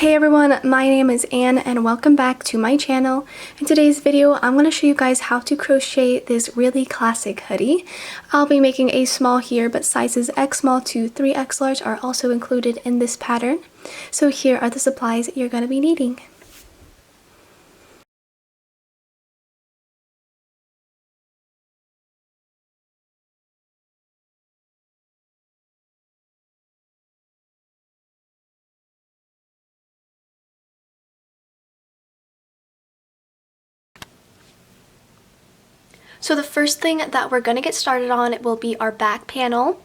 Hey everyone, my name is Anne and welcome back to my channel. In today's video, I'm going to show you guys how to crochet this really classic hoodie. I'll be making a small here, but sizes X small to 3X large are also included in this pattern. So here are the supplies you're going to be needing. So the first thing that we're going to get started on will be our back panel.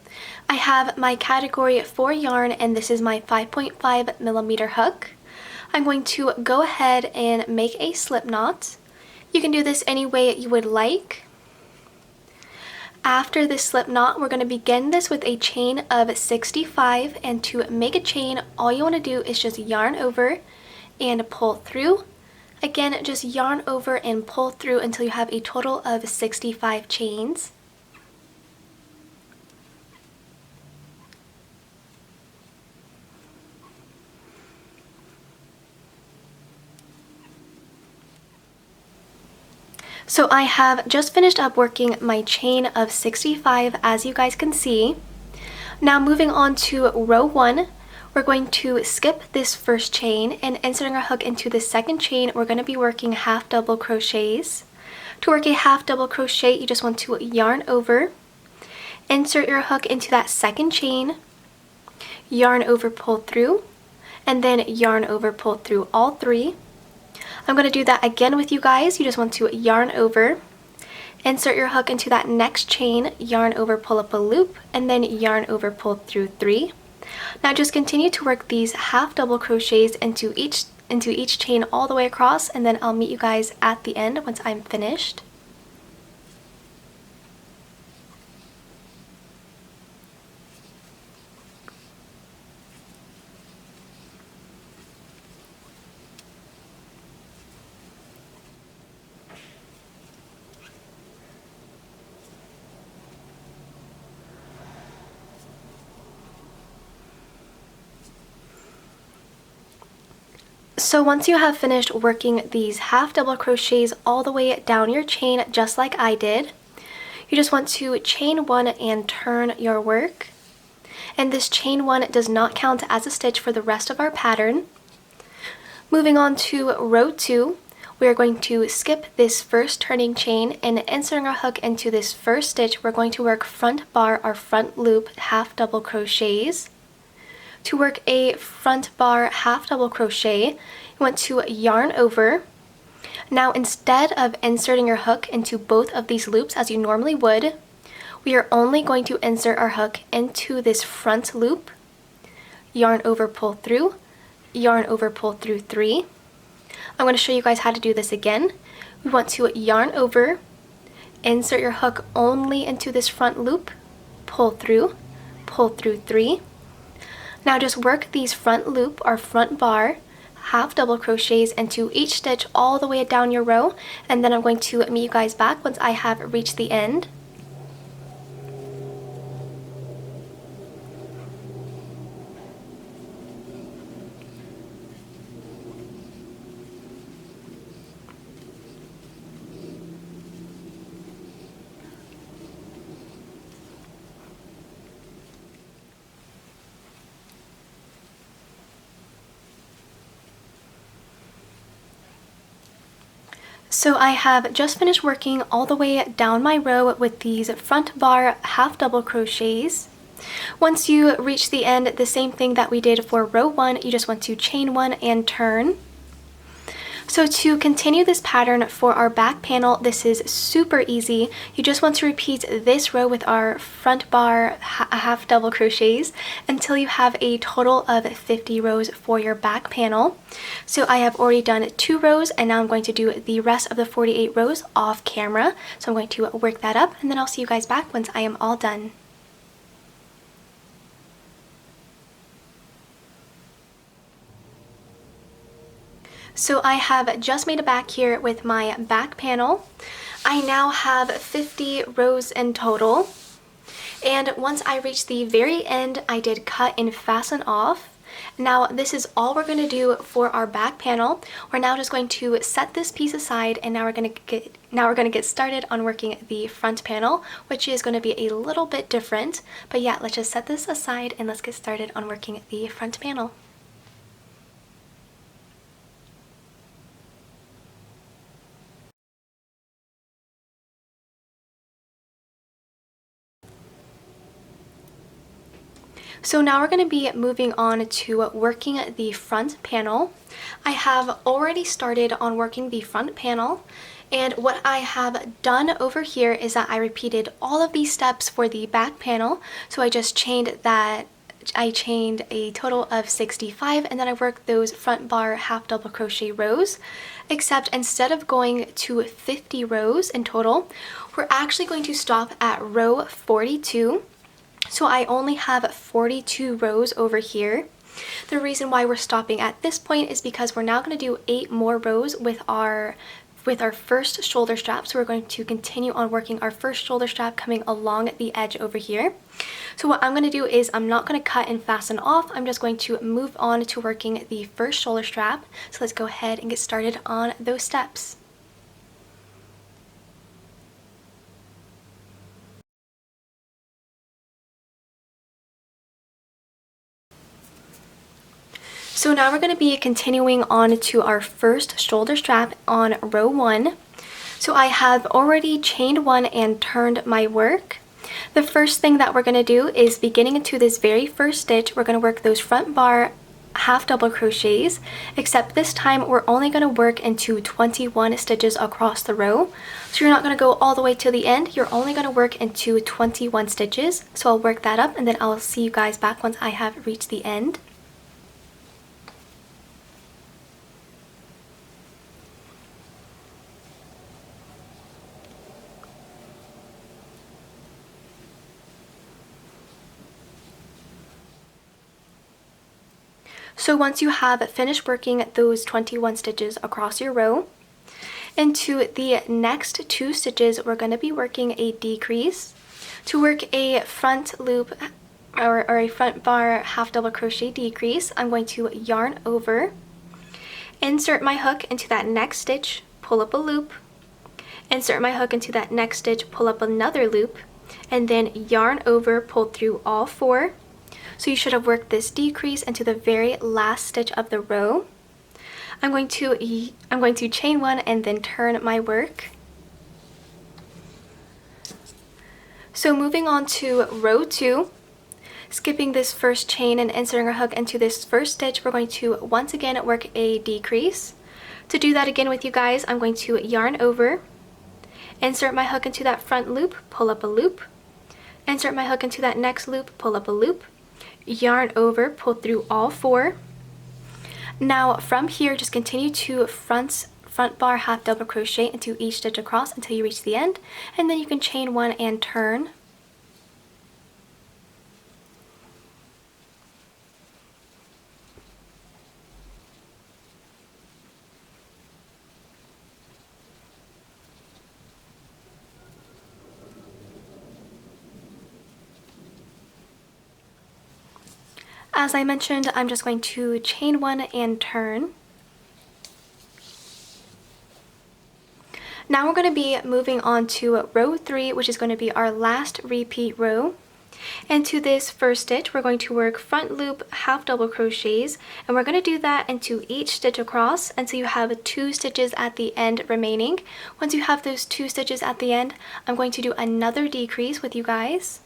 I have my category for yarn and this is my 5.5mm hook. I'm going to go ahead and make a slip knot. You can do this any way you would like. After this slip knot, we're going to begin this with a chain of 65, and to make a chain, all you want to do is just yarn over and pull through. Again, just yarn over and pull through until you have a total of 65 chains. So I have just finished up working my chain of 65, as you guys can see. Now moving on to row 1. We're going to skip this first chain, and inserting our hook into the second chain, we're going to be working half double crochets. To work a half double crochet, you just want to yarn over, insert your hook into that second chain, yarn over, pull through, and then yarn over, pull through all 3. I'm going to do that again with you guys. You just want to yarn over, insert your hook into that next chain, yarn over, pull up a loop, and then yarn over, pull through 3. Now just continue to work these half double crochets into each chain all the way across, and then I'll meet you guys at the end once I'm finished. So once you have finished working these half double crochets all the way down your chain, just like I did, you just want to chain 1 and turn your work. And this chain 1 does not count as a stitch for the rest of our pattern. Moving on to row 2, we are going to skip this first turning chain, and inserting our hook into this first stitch, we're going to work front bar or front loop half double crochets. To work a front bar half double crochet, you want to yarn over. Now instead of inserting your hook into both of these loops as you normally would, we are only going to insert our hook into this front loop, yarn over, pull through, yarn over, pull through 3. I'm going to show you guys how to do this again. We want to yarn over, insert your hook only into this front loop, pull through 3. Now just work these front loop or front bar half double crochets into each stitch all the way down your row, and then I'm going to meet you guys back once I have reached the end. So I have just finished working all the way down my row with these front bar half double crochets. Once you reach the end, the same thing that we did for row 1, you just want to chain 1 and turn. So to continue this pattern for our back panel, this is super easy. You just want to repeat this row with our front bar half double crochets until you have a total of 50 rows for your back panel. So I have already done 2 rows, and now I'm going to do the rest of the 48 rows off camera. So I'm going to work that up, and then I'll see you guys back once I am all done. So I have just made a back here with my back panel. I now have 50 rows in total. And once I reached the very end, I did cut and fasten off. Now this is all we're going to do for our back panel. We're now just going to set this piece aside, and now we're going to get started on working the front panel, which is going to be a little bit different. But yeah, let's just set this aside and let's get started on working the front panel. So now we're going to be moving on to working the front panel. I have already started on working the front panel, and what I have done over here is that I repeated all of these steps for the back panel. So I just chained a total of 65, and then I worked those front bar half double crochet rows, except instead of going to 50 rows in total, we're actually going to stop at row 42. So I only have 42 rows over here. The reason why we're stopping at this point is because we're now going to do 8 more rows with our first shoulder strap. So we're going to continue on working our first shoulder strap coming along the edge over here. So what I'm going to do is I'm not going to cut and fasten off. I'm just going to move on to working the first shoulder strap. So let's go ahead and get started on those steps. So now we're going to be continuing on to our first shoulder strap on row 1. So I have already chained 1 and turned my work. The first thing that we're going to do is, beginning into this very first stitch, we're going to work those front bar half double crochets, except this time we're only going to work into 21 stitches across the row. So you're not going to go all the way to the end, you're only going to work into 21 stitches. So I'll work that up and then I'll see you guys back once I have reached the end. So once you have finished working those 21 stitches across your row, into the next 2 stitches we're going to be working a decrease. To work a front loop or a front bar half double crochet decrease, I'm going to yarn over, insert my hook into that next stitch, pull up a loop, insert my hook into that next stitch, pull up another loop, and then yarn over, pull through all 4. So you should have worked this decrease into the very last stitch of the row. I'm going to chain 1 and then turn my work. So moving on to row 2, skipping this first chain and inserting our hook into this first stitch, we're going to once again work a decrease. To do that again with you guys, I'm going to yarn over, insert my hook into that front loop, pull up a loop, insert my hook into that next loop, pull up a loop, yarn over, pull through all 4. Now from here, just continue to front bar half double crochet into each stitch across until you reach the end, and then you can chain 1 and turn. As I mentioned, I'm just going to chain 1 and turn. Now we're going to be moving on to row 3, which is going to be our last repeat row. And to this first stitch, we're going to work front loop half double crochets, and we're going to do that into each stitch across until you have 2 stitches at the end remaining. Once you have those 2 stitches at the end, I'm going to do another decrease with you guys.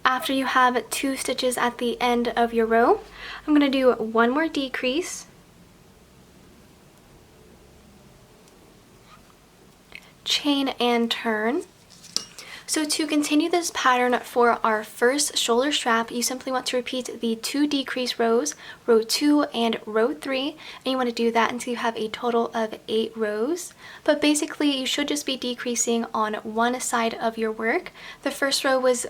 After you have 2 stitches at the end of your row, I'm going to do 1 more decrease, chain and turn. So to continue this pattern for our first shoulder strap, you simply want to repeat the 2 decrease rows, row 2 and row 3, and you want to do that until you have a total of 8 rows. But basically, you should just be decreasing on one side of your work. The first row was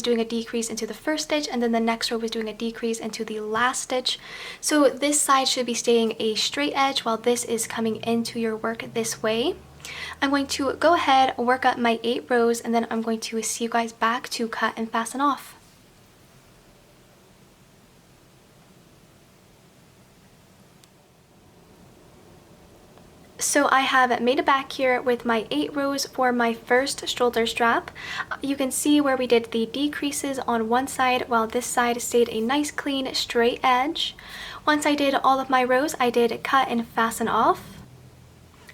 doing a decrease into the first stitch, and then the next row was doing a decrease into the last stitch. So this side should be staying a straight edge while this is coming into your work this way. I'm going to go ahead, work up my 8 rows, and then I'm going to see you guys back to cut and fasten off. So I have made it back here with my 8 rows for my first shoulder strap. You can see where we did the decreases on one side while this side stayed a nice clean straight edge. Once I did all of my rows, I did cut and fasten off.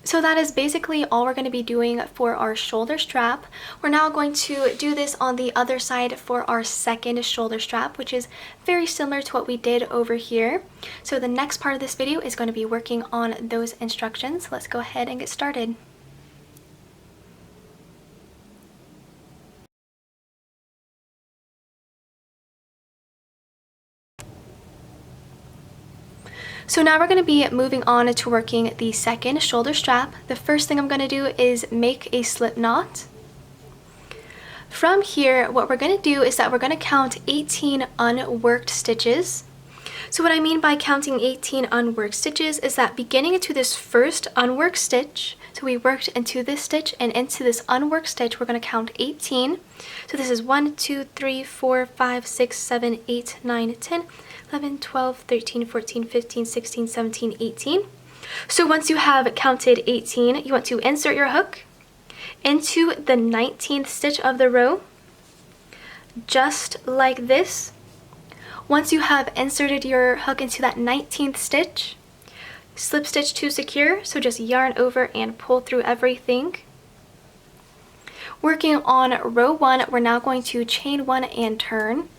So that is basically all we're going to be doing for our shoulder strap. We're now going to do this on the other side for our second shoulder strap, which is very similar to what we did over here. So the next part of this video is going to be working on those instructions. Let's go ahead and get started. So now we're going to be moving on to working the second shoulder strap. The first thing I'm going to do is make a slip knot. From here, what we're going to do is that we're going to count 18 unworked stitches. So what I mean by counting 18 unworked stitches is that beginning into this first unworked stitch, so we worked into this stitch and into this unworked stitch, we're going to count 18. So this is 1, 2, 3, 4, 5, 6, 7, 8, 9, 10, 11, 12, 13, 14, 15, 16, 17, 18. So once you have counted 18, you want to insert your hook into the 19th stitch of the row, just like this. Once you have inserted your hook into that 19th stitch, slip stitch to secure, so just yarn over and pull through everything. Working on row 1, we're now going to chain 1 and turn.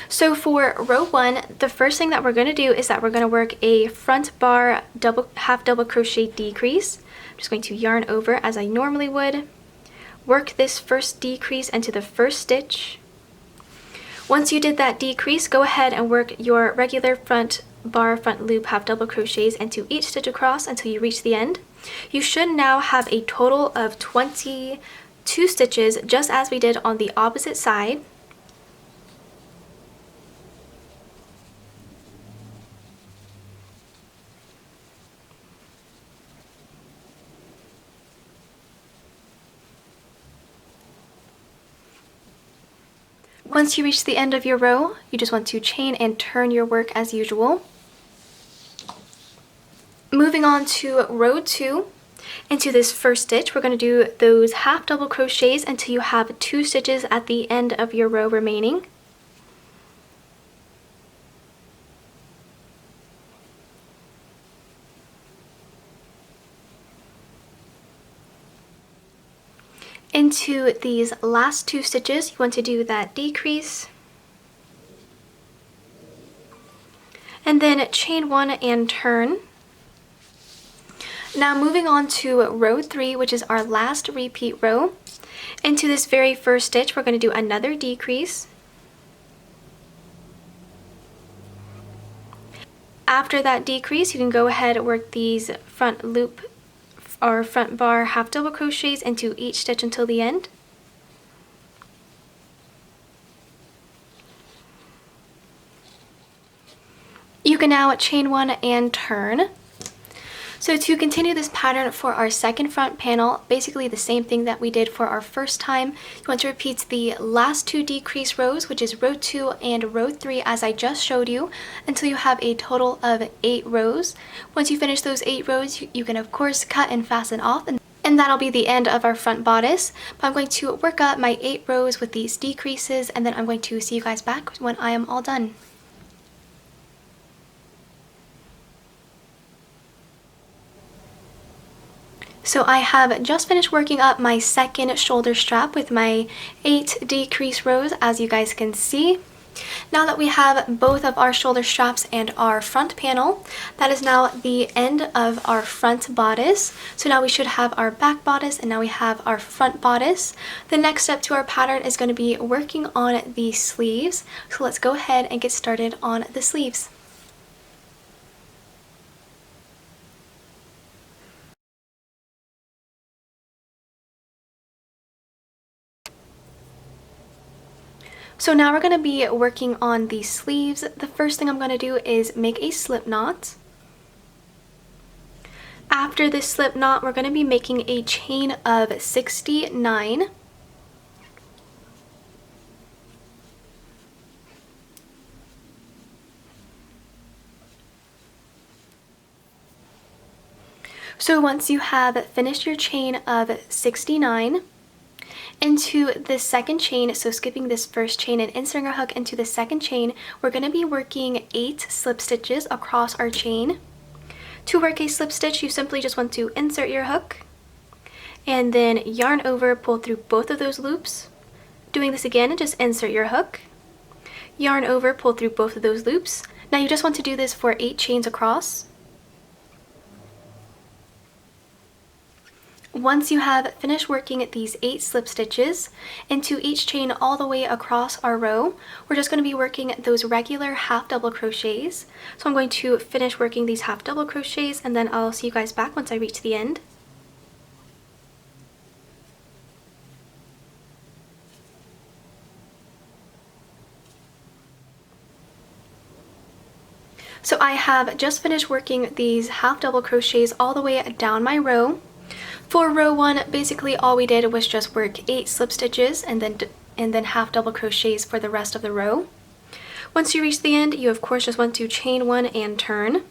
So for row 1, the first thing that we're going to do is that we're going to work a front bar half double crochet decrease. I'm just going to yarn over as I normally would. Work this first decrease into the first stitch. Once you did that decrease, go ahead and work your regular front bar front loop half double crochets into each stitch across until you reach the end. You should now have a total of 22 stitches, just as we did on the opposite side. Once you reach the end of your row, you just want to chain and turn your work as usual. Moving on to row 2, into this first stitch, we're going to do those half double crochets until you have 2 stitches at the end of your row remaining. Into these last 2 stitches, you want to do that decrease, and then chain 1 and turn. Now moving on to row 3, which is our last repeat row. Into this very first stitch, we're going to do another decrease. After that decrease, you can go ahead and work these front loop or front bar half double crochets into each stitch until the end. You can now chain 1 and turn. So to continue this pattern for our second front panel, basically the same thing that we did for our first time, you want to repeat the last 2 decrease rows, which is row 2 and row 3 as I just showed you, until you have a total of 8 rows. Once you finish those 8 rows, you can of course cut and fasten off, and that'll be the end of our front bodice. But I'm going to work up my 8 rows with these decreases, and then I'm going to see you guys back when I am all done. So I have just finished working up my second shoulder strap with my 8 decrease rows, as you guys can see. Now that we have both of our shoulder straps and our front panel, that is now the end of our front bodice. So now we should have our back bodice, and now we have our front bodice. The next step to our pattern is going to be working on the sleeves. So let's go ahead and get started on the sleeves. So now we're going to be working on the sleeves. The first thing I'm going to do is make a slip knot. After this slip knot, we're going to be making a chain of 69. So once you have finished your chain of 69, into the second chain, so skipping this first chain and inserting our hook into the second chain, we're going to be working 8 slip stitches across our chain. To work a slip stitch, you simply just want to insert your hook and then yarn over, pull through both of those loops. Doing this again, just insert your hook, yarn over, pull through both of those loops. Now you just want to do this for 8 chains across. Once you have finished working these 8 slip stitches into each chain all the way across our row, we're just going to be working those regular half double crochets. So I'm going to finish working these half double crochets and then I'll see you guys back once I reach the end. So I have just finished working these half double crochets all the way down my row. For row 1, basically all we did was just work 8 slip stitches and then half double crochets for the rest of the row. Once you reach the end, you of course just want to chain 1 and turn.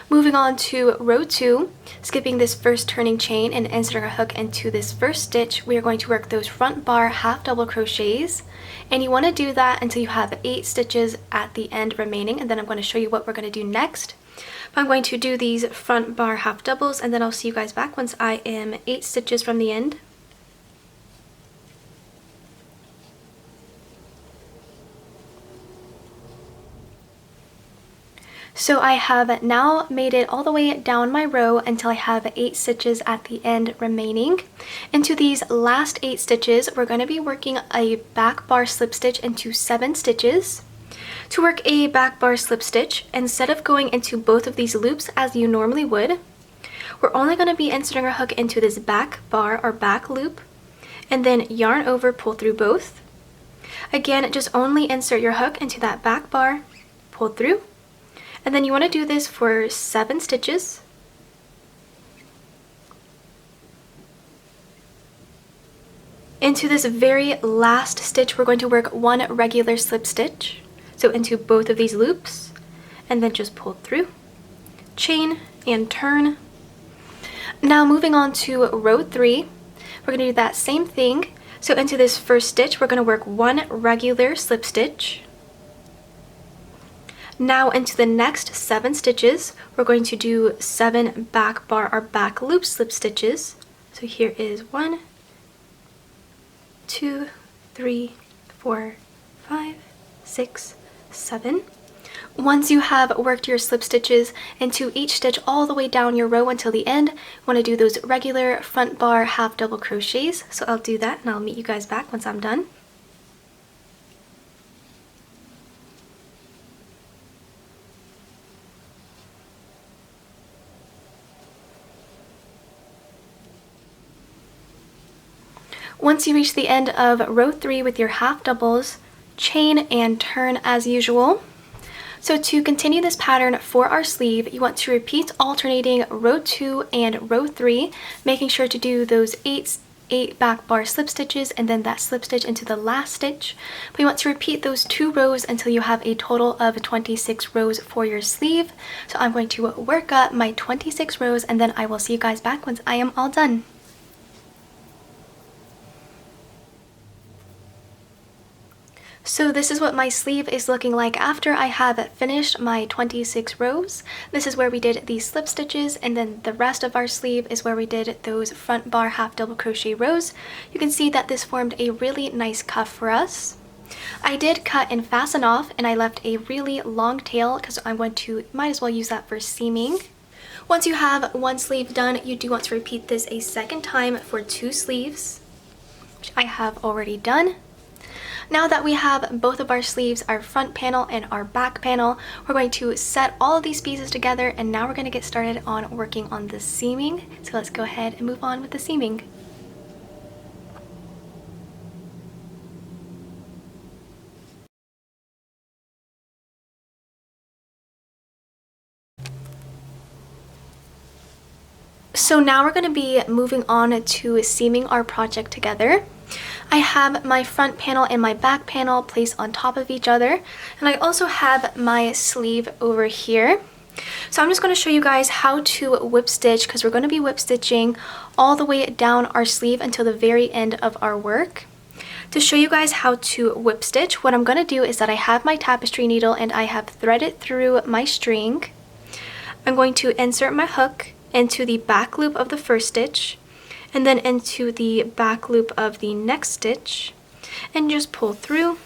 Moving on to row 2, skipping this first turning chain and inserting our hook into this first stitch, we are going to work those front bar half double crochets. And you want to do that until you have 8 stitches at the end remaining, and then I'm going to show you what we're going to do next. I'm going to do these front bar half doubles and then I'll see you guys back once I am 8 stitches from the end. So I have now made it all the way down my row until I have 8 stitches at the end remaining. Into these last 8 stitches, we're going to be working a back bar slip stitch into 7 stitches. To work a back bar slip stitch, instead of going into both of these loops as you normally would, we're only going to be inserting our hook into this back bar or back loop and then yarn over, pull through both. Again, just only insert your hook into that back bar, pull through, and then you want to do this for 7 stitches. Into this very last stitch, we're going to work 1 regular slip stitch. So into both of these loops, and then just pull through, chain, and turn. Now moving on to row 3, we're going to do that same thing. So into this first stitch, we're going to work 1 regular slip stitch. Now into the next 7 stitches, we're going to do 7 back bar or back loop slip stitches. So here is 1, 2, 3, 4, 5, 6, 7. Once you have worked your slip stitches into each stitch all the way down your row until the end, you want to do those regular front bar half double crochets. So I'll do that and I'll meet you guys back once I'm done. Once you reach the end of row 3 with your half doubles, chain and turn as usual. So to continue this pattern for our sleeve, you want to repeat alternating row 2 and row 3, making sure to do those 8 back bar slip stitches and then that slip stitch into the last stitch. But you want to repeat those 2 rows until you have a total of 26 rows for your sleeve. So I'm going to work up my 26 rows and then I will see you guys back once I am all done. So this is what my sleeve is looking like after I have finished my 26 rows. This is where we did these slip stitches, and then the rest of our sleeve is where we did those front bar half double crochet rows. You can see that this formed a really nice cuff for us. I did cut and fasten off, and I left a really long tail because I'm going to might as well use that for seaming. Once you have one sleeve done, you do want to repeat this a second time for 2 sleeves, which I have already done. Now that we have both of our sleeves, our front panel and our back panel, we're going to set all of these pieces together, and now we're going to get started on working on the seaming. So let's go ahead and move on with the seaming. So now we're going to be moving on to seaming our project together. I have my front panel and my back panel placed on top of each other, and I also have my sleeve over here. So I'm just going to show you guys how to whip stitch, because we're going to be whip stitching all the way down our sleeve until the very end of our work. To show you guys how to whip stitch, what I'm going to do is that I have my tapestry needle and I have threaded through my string. I'm going to insert my hook into the back loop of the first stitch and then into the back loop of the next stitch and just pull through.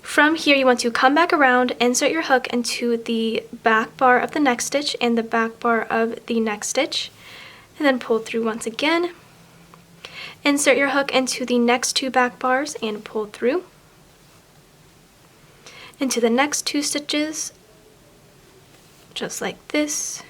From here, you want to come back around, insert your hook into the back bar of the next stitch and the back bar of the next stitch, and then pull through once again. Insert your hook into the next two back bars and pull through. Into the next two stitches, just like this.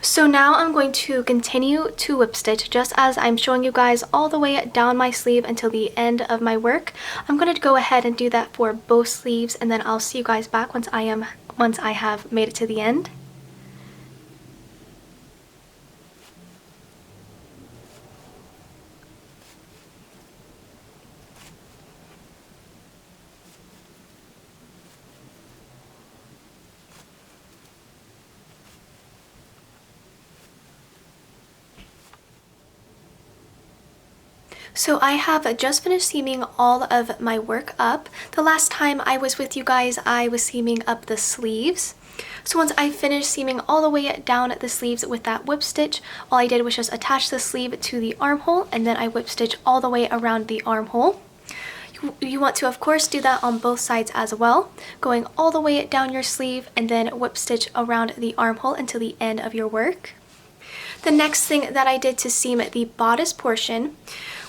So now I'm going to continue to whip stitch just as I'm showing you guys all the way down my sleeve until the end of my work. I'm going to go ahead and do that for both sleeves, and then I'll see you guys back once I have made it to the end. So I have just finished seaming all of my work up. The last time I was with you guys, I was seaming up the sleeves. So once I finished seaming all the way down the sleeves with that whip stitch, all I did was just attach the sleeve to the armhole, and then I whip stitch all the way around the armhole. You want to, of course, do that on both sides as well, going all the way down your sleeve and then whip stitch around the armhole until the end of your work. The next thing that I did to seam the bodice portion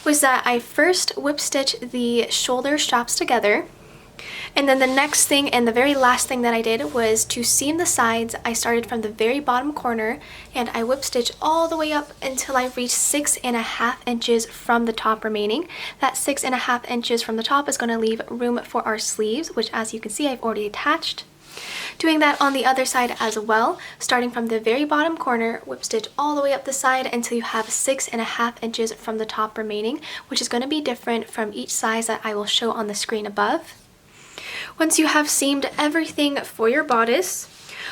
was that I first whip stitched the shoulder straps together, and then the next thing and the very last thing that I did was to seam the sides. I started from the very bottom corner and I whip stitched all the way up until I reached 6.5 inches from the top remaining. That 6.5 inches from the top is going to leave room for our sleeves, which, as you can see, I've already attached. Doing that on the other side as well, starting from the very bottom corner, whip stitch all the way up the side until you have 6.5 inches from the top remaining, which is going to be different from each size that I will show on the screen above. Once you have seamed everything for your bodice,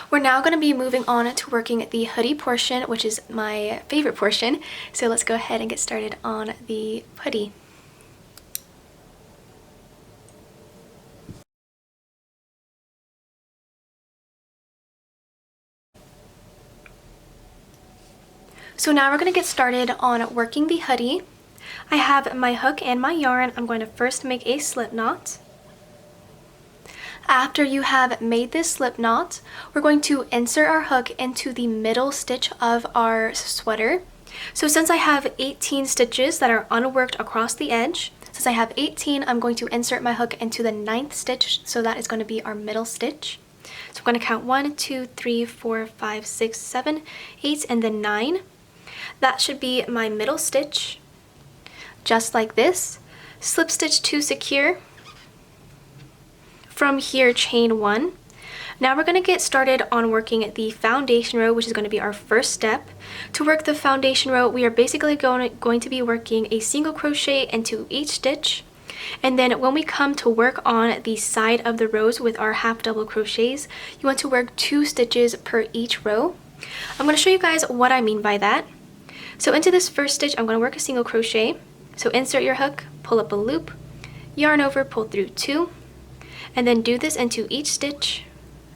we're now going to be moving on to working the hoodie portion, which is my favorite portion. So let's go ahead and get started on the hoodie. So now we're going to get started on working the hoodie. I have my hook and my yarn. I'm going to first make a slip knot. After you have made this slip knot, we're going to insert our hook into the middle stitch of our sweater. So since I have 18 stitches that are unworked across the edge, since I have 18, I'm going to insert my hook into the 9th stitch, so that is going to be our middle stitch. So I'm going to count 1, 2, 3, 4, 5, 6, 7, 8, and then 9. That should be my middle stitch, just like this. Slip stitch to secure. From here, chain 1. Now we're going to get started on working the foundation row, which is going to be our first step. To work the foundation row, we are basically going to be working a single crochet into each stitch. And then when we come to work on the side of the rows with our half double crochets, you want to work 2 stitches per each row. I'm going to show you guys what I mean by that. So into this first stitch, I'm going to work a single crochet. So insert your hook, pull up a loop, yarn over, pull through 2, and then do this into each stitch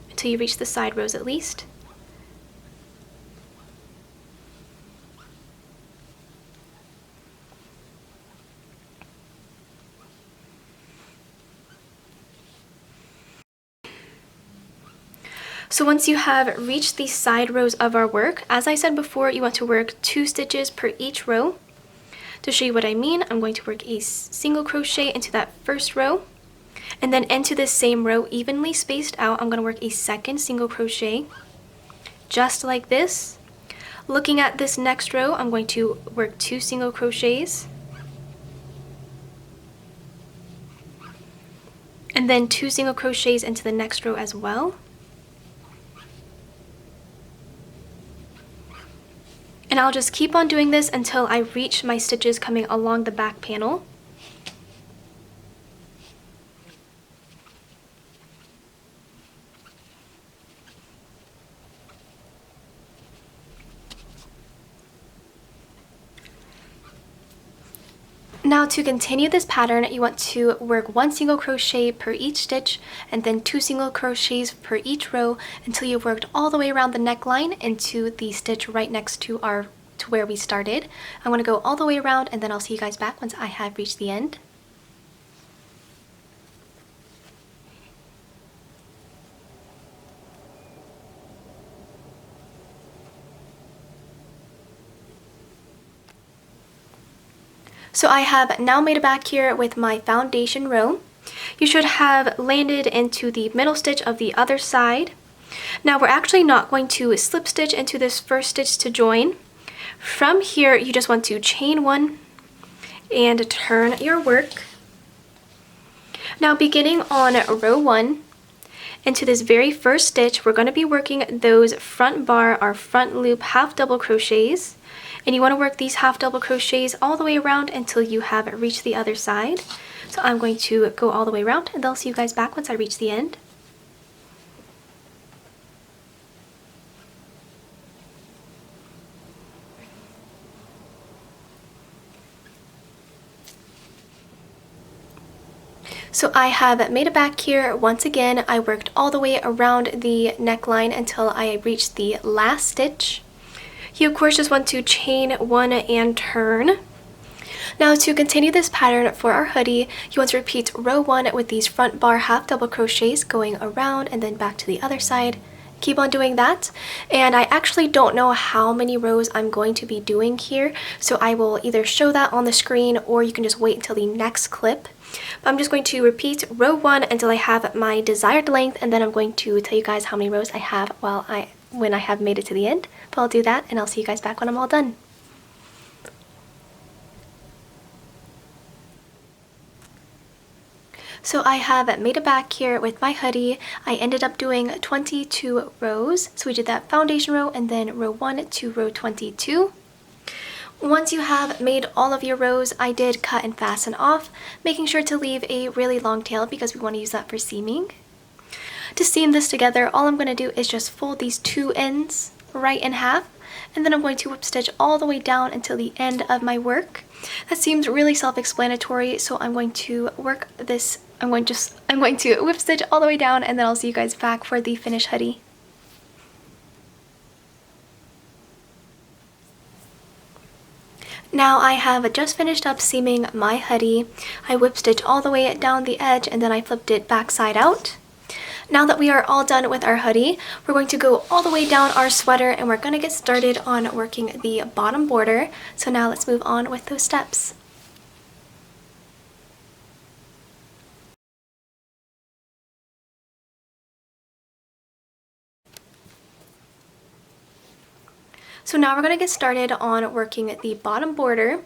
until you reach the side rows at least. So once you have reached the side rows of our work, as I said before, you want to work 2 stitches per each row. To show you what I mean, I'm going to work a single crochet into that first row, and then into this same row, evenly spaced out, I'm going to work a second single crochet, just like this. Looking at this next row, I'm going to work 2 single crochets, and then 2 single crochets into the next row as well. And I'll just keep on doing this until I reach my stitches coming along the back panel. Now to continue this pattern, you want to work 1 single crochet per each stitch and then 2 single crochets per each row until you've worked all the way around the neckline into the stitch right next to where we started. I'm going to go all the way around and then I'll see you guys back once I have reached the end. So I have now made it back here with my foundation row. You should have landed into the middle stitch of the other side. Now we're actually not going to slip stitch into this first stitch to join. From here, you just want to chain 1 and turn your work. Now beginning on row 1, into this very first stitch, we're going to be working those front bar, our front loop half double crochets. And you want to work these half double crochets all the way around until you have reached the other side. So I'm going to go all the way around and I'll see you guys back once I reach the end. So I have made it back here. Once again, I worked all the way around the neckline until I reached the last stitch. You of course just want to chain 1 and turn. Now to continue this pattern for our hoodie, you want to repeat row 1 with these front bar half double crochets going around and then back to the other side. Keep on doing that, and I actually don't know how many rows I'm going to be doing here, so I will either show that on the screen or you can just wait until the next clip. But I'm just going to repeat row 1 until I have my desired length, and then I'm going to tell you guys how many rows I have when I have made it to the end. But I'll do that and I'll see you guys back when I'm all done. So I have made it back here with my hoodie. I ended up doing 22 rows. So we did that foundation row and then row 1 to row 22. Once you have made all of your rows, I did cut and fasten off, making sure to leave a really long tail because we want to use that for seaming. To seam this together, all I'm going to do is just fold these 2 ends right in half, and then I'm going to whip stitch all the way down until the end of my work. That seems really self-explanatory, so I'm going to work this. I'm going to whip stitch all the way down, and then I'll see you guys back for the finished hoodie. Now I have just finished up seaming my hoodie. I whip stitched all the way down the edge and then I flipped it back side out. Now that we are all done with our hoodie, we're going to go all the way down our sweater and we're going to get started on working the bottom border. So now let's move on with those steps. So now we're going to get started on working the bottom border.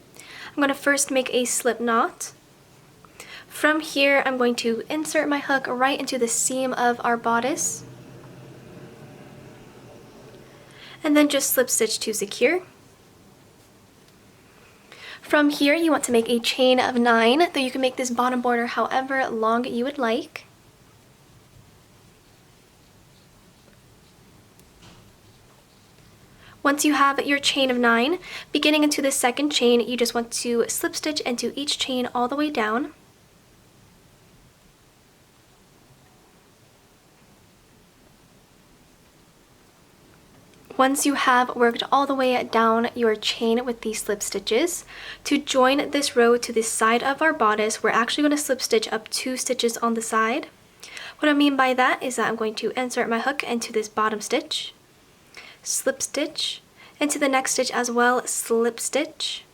I'm going to first make a slip knot. From here, I'm going to insert my hook right into the seam of our bodice. And then just slip stitch to secure. From here, you want to make a chain of 9, though you can make this bottom border however long you would like. Once you have your chain of 9, beginning into the second chain, you just want to slip stitch into each chain all the way down. Once you have worked all the way down your chain with these slip stitches, to join this row to the side of our bodice, we're actually going to slip stitch up 2 stitches on the side. What I mean by that is that I'm going to insert my hook into this bottom stitch, slip stitch, into the next stitch as well, slip stitch,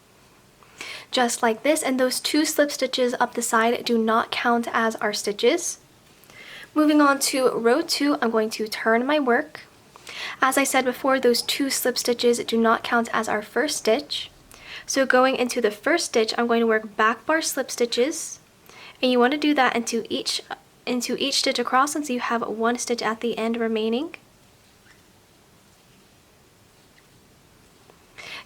just like this, and those 2 slip stitches up the side do not count as our stitches. Moving on to row 2, I'm going to turn my work. As I said before, those 2 slip stitches do not count as our first stitch. So going into the first stitch, I'm going to work back bar slip stitches, and you want to do that into each into each stitch across until you have one stitch at the end remaining.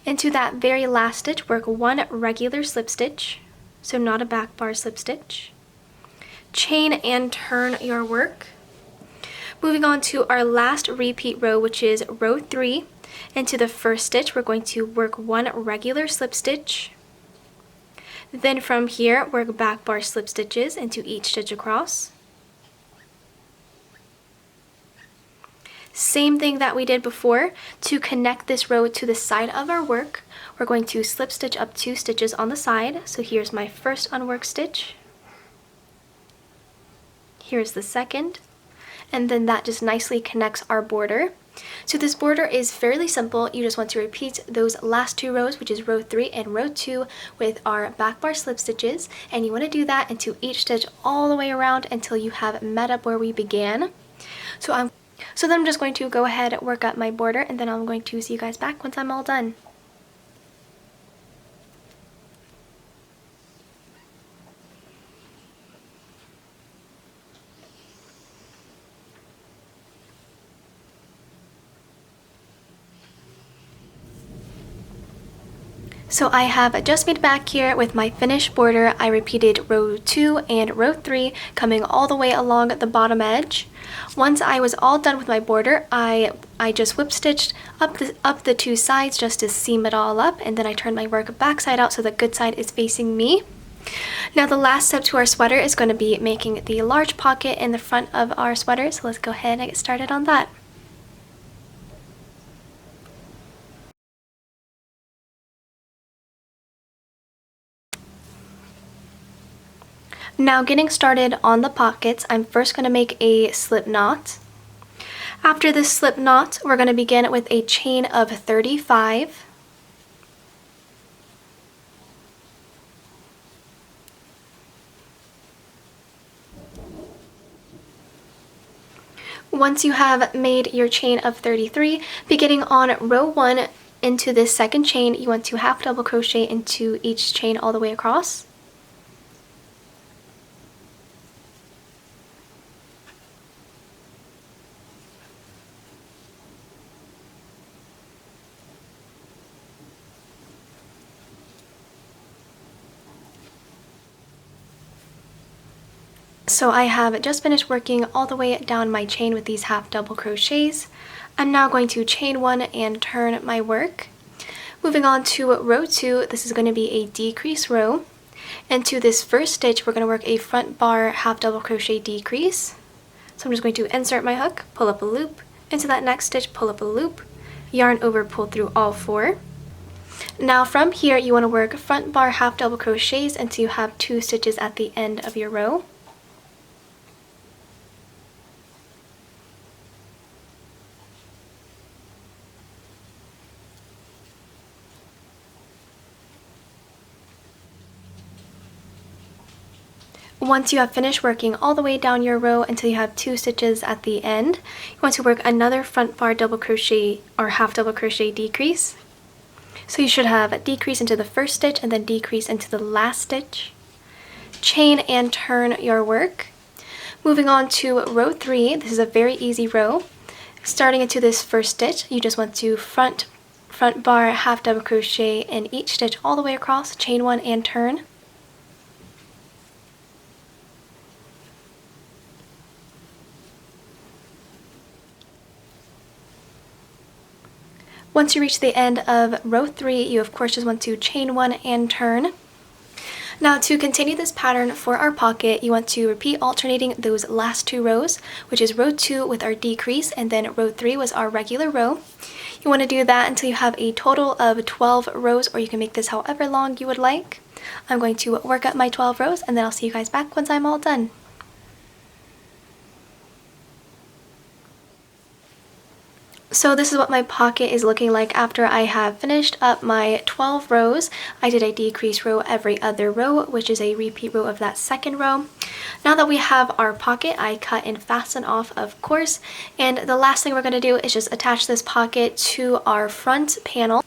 Into that very last stitch, work one regular slip stitch, so not a back bar slip stitch. Chain and turn your work. Moving on to our last repeat row, which is row 3. Into the first stitch, we're going to work one regular slip stitch. Then from here, work back bar slip stitches into each stitch across. Same thing that we did before. To connect this row to the side of our work, we're going to slip stitch up 2 stitches on the side. So here's my first unworked stitch. Here's the second. And then that just nicely connects our border. So this border is fairly simple. You just want to repeat those last 2 rows, which is row 3 and row 2, with our back bar slip stitches. And you want to do that into each stitch all the way around until you have met up where we began. So then I'm just going to go ahead and work up my border, and then I'm going to see you guys back once I'm all done. So I have just made back here with my finished border. I repeated row 2 and row 3, coming all the way along the bottom edge. Once I was all done with my border, I just whip stitched up the 2 sides just to seam it all up, and then I turned my work back side out so the good side is facing me. Now the last step to our sweater is going to be making the large pocket in the front of our sweater, so let's go ahead and get started on that. Now getting started on the pockets, I'm first going to make a slip knot. After this slip knot, we're going to begin with a chain of 35. Once you have made your chain of 33, beginning on row 1 into this second chain, you want to half double crochet into each chain all the way across. So I have just finished working all the way down my chain with these half double crochets. I'm now going to chain 1 and turn my work. Moving on to row 2, this is going to be a decrease row. And to this first stitch, we're going to work a front bar half double crochet decrease. So I'm just going to insert my hook, pull up a loop, into that next stitch, pull up a loop, yarn over, pull through all 4. Now from here, you want to work front bar half double crochets until you have 2 stitches at the end of your row. Once you have finished working all the way down your row until you have 2 stitches at the end, you want to work another front bar double crochet or half double crochet decrease. So you should have a decrease into the first stitch and then decrease into the last stitch. Chain and turn your work. Moving on to row 3, this is a very easy row. Starting into this first stitch, you just want to front bar half double crochet in each stitch all the way across, chain 1 and turn. Once you reach the end of row 3, you of course just want to chain 1 and turn. Now to continue this pattern for our pocket, you want to repeat alternating those last 2 rows, which is row 2 with our decrease, and then row 3 was our regular row. You want to do that until you have a total of 12 rows, or you can make this however long you would like. I'm going to work up my 12 rows, and then I'll see you guys back once I'm all done. So this is what my pocket is looking like after I have finished up my 12 rows. I did a decrease row every other row, which is a repeat row of that second row. Now that we have our pocket, I cut and fasten off, of course, and the last thing we're going to do is just attach this pocket to our front panel.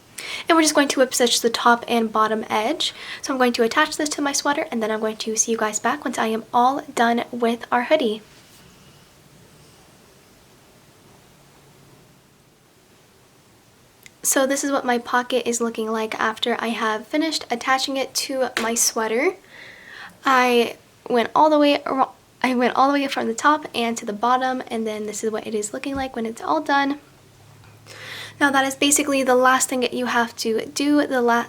And we're just going to whip stitch the top and bottom edge. So I'm going to attach this to my sweater, and then I'm going to see you guys back once I am all done with our hoodie. So this is what my pocket is looking like after I have finished attaching it to my sweater. I went all the way from the top and to the bottom, and then this is what it is looking like when it's all done. Now that is basically the last thing that you have to do. So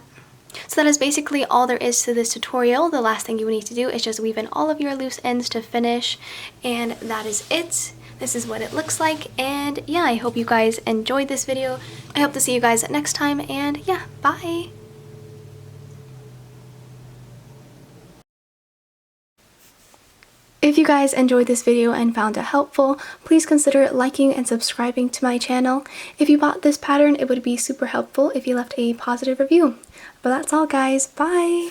that is basically all there is to this tutorial. The last thing you need to do is just weave in all of your loose ends to finish, and that is it. This is what it looks like, and yeah, I hope you guys enjoyed this video. I hope to see you guys next time, and yeah, bye! If you guys enjoyed this video and found it helpful, please consider liking and subscribing to my channel. If you bought this pattern, it would be super helpful if you left a positive review. But that's all guys, bye!